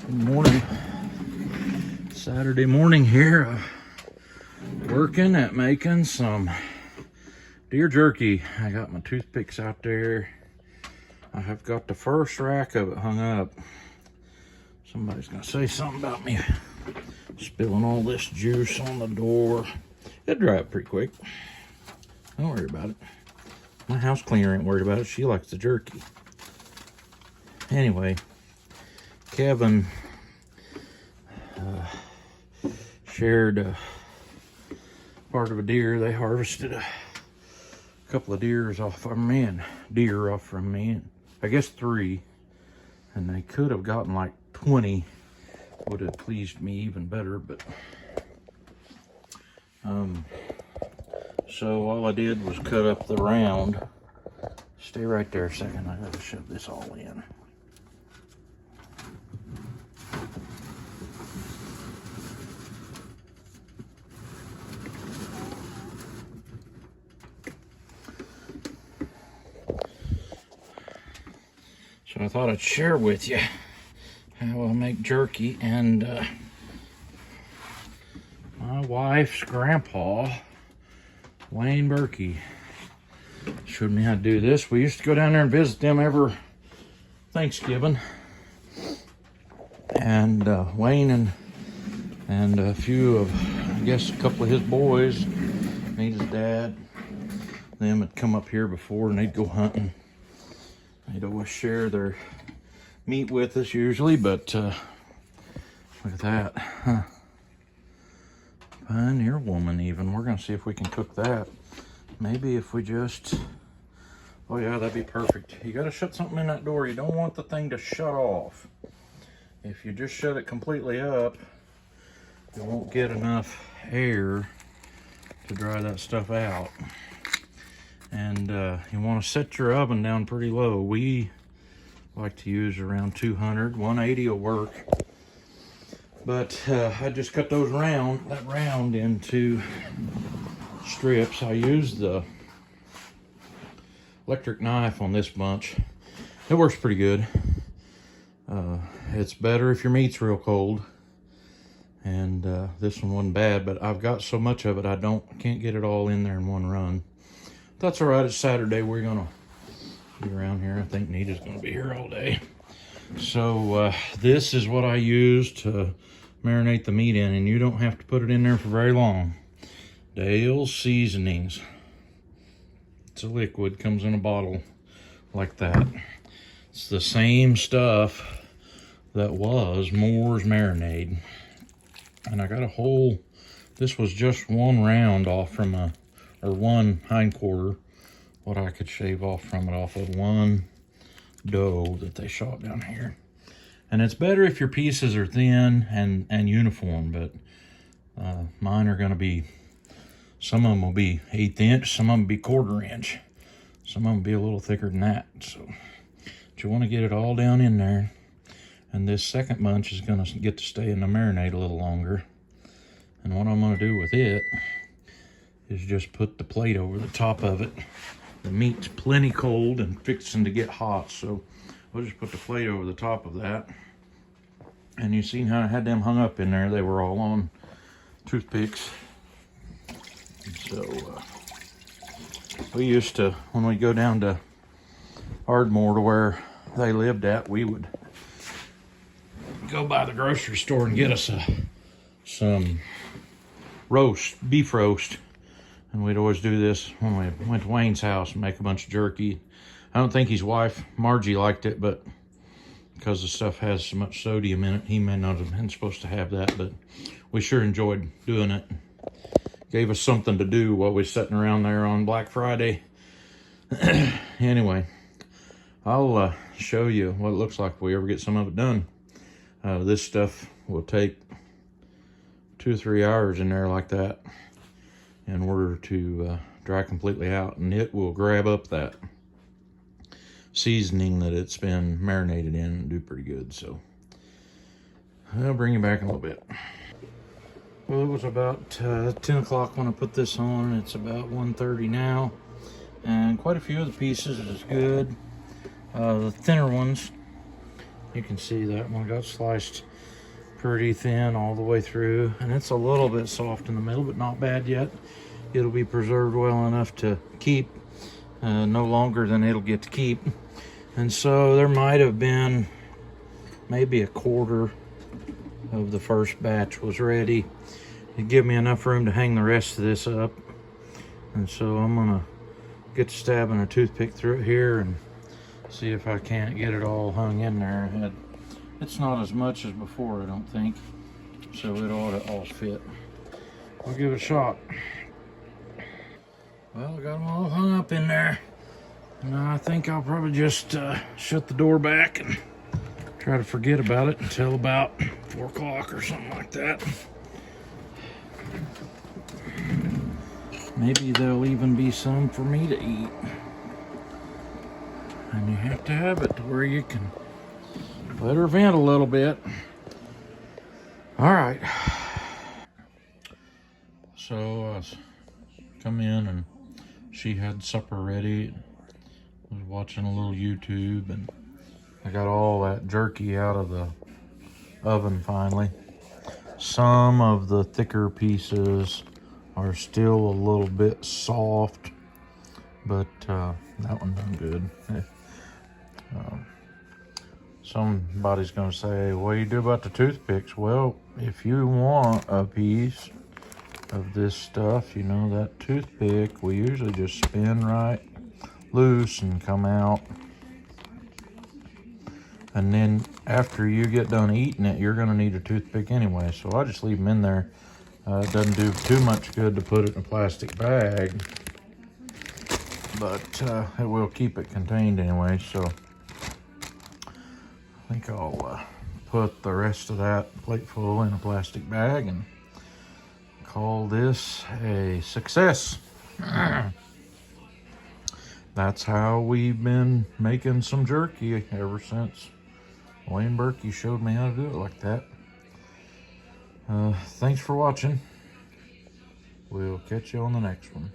Good morning. Saturday morning here, working at making some deer jerky. I got my toothpicks out there. I have got the first rack of it hung up. Somebody's gonna say something about me spilling all this juice on the door. It'll dry up pretty quick. Don't worry about it. My house cleaner ain't worried about it. She likes the jerky. Anyway, Kevin shared part of a deer. They harvested a couple of deer off from me. I guess 3, and they could have gotten like 20. Would have pleased me even better, but so all I did was cut up the round. Stay right there a second. I gotta shove this all in. So I thought I'd share with you how I make jerky, and my wife's grandpa, Wayne Berkey, showed me how to do this. We used to go down there and visit them every Thanksgiving, and Wayne and a few of, I guess, a couple of his boys, me and his dad, them had come up here before, and they'd go hunting. They'd always share their meat with us usually, but look at that. Huh. Pioneer woman even. We're gonna see if we can cook that. Maybe if we just, oh yeah, that'd be perfect. You gotta shut something in that door. You don't want the thing to shut off. If you just shut it completely up, you won't get enough air to dry that stuff out. And you want to set your oven down pretty low. We like to use around 200, 180 will work. But I just cut that round into strips. I used the electric knife on this bunch. It works pretty good. It's better if your meat's real cold. And this one wasn't bad, but I've got so much of it I can't get it all in there in one run. That's all right. It's Saturday. We're gonna be around here. I think Nita's gonna be here all day. So this is what I use to marinate the meat in, and you don't have to put it in there for very long. Dale's Seasonings. It's a liquid, comes in a bottle like that. It's the same stuff that was Moore's marinade. And I got a whole, this was just one round off from one hind quarter, what I could shave off from it off of one doe that they shot down here. And it's better if your pieces are thin and uniform, but mine are gonna be, some of them will be 1/8 inch, some of them will be 1/4 inch. Some of them will be a little thicker than that. So, but you wanna get it all down in there. And this second bunch is gonna get to stay in the marinade a little longer. And what I'm gonna do with it is just put the plate over the top of it. The meat's plenty cold and fixing to get hot, so we'll just put the plate over the top of that. And you seen how I had them hung up in there. They were all on toothpicks. So we used to, when we go down to Ardmore to where they lived at, we would go by the grocery store and get us some beef roast. And we'd always do this when we went to Wayne's house and make a bunch of jerky. I don't think his wife, Margie, liked it, but because the stuff has so much sodium in it, he may not have been supposed to have that, but we sure enjoyed doing it. Gave us something to do while we were sitting around there on Black Friday. Anyway, I'll show you what it looks like if we ever get some of it done. This stuff will take 2 or 3 hours in there like that in order to dry completely out, and it will grab up that seasoning that it's been marinated in and do pretty good. So I'll bring you back in a little bit. Well, it was about 10 o'clock when I put this on. It's about 1:30 now, and quite a few of the pieces is good. The thinner ones You can see that one got sliced pretty thin all the way through, and it's a little bit soft in the middle, but not bad yet. It'll be preserved well enough to keep, no longer than it'll get to keep. And so there might have been maybe a quarter of the first batch was ready. It give me enough room to hang the rest of this up. And so I'm gonna get to stabbing a toothpick through it here and see if I can't get it all hung in there. It's not as much as before, I don't think. So it ought to all fit. I'll give it a shot. Well, I got them all hung up in there. And I think I'll probably just shut the door back and try to forget about it until about 4 o'clock or something like that. Maybe there'll even be some for me to eat. And you have to have it to where you can let her vent a little bit. All right. So I come in and she had supper ready. I was watching a little YouTube and I got all that jerky out of the oven finally. Some of the thicker pieces are still a little bit soft, but that one done good. Somebody's gonna say, what do you do about the toothpicks? Well, if you want a piece of this stuff, you know, that toothpick, we usually just spin right loose and come out. And then after you get done eating it, you're gonna need a toothpick anyway. So I just leave them in there. It doesn't do too much good to put it in a plastic bag, but it will keep it contained anyway. So I think I'll put the rest of that plateful in a plastic bag and call this a success. That's how we've been making some jerky ever since Wayne Berkey showed me how to do it like that. Thanks for watching. We'll catch you on the next one.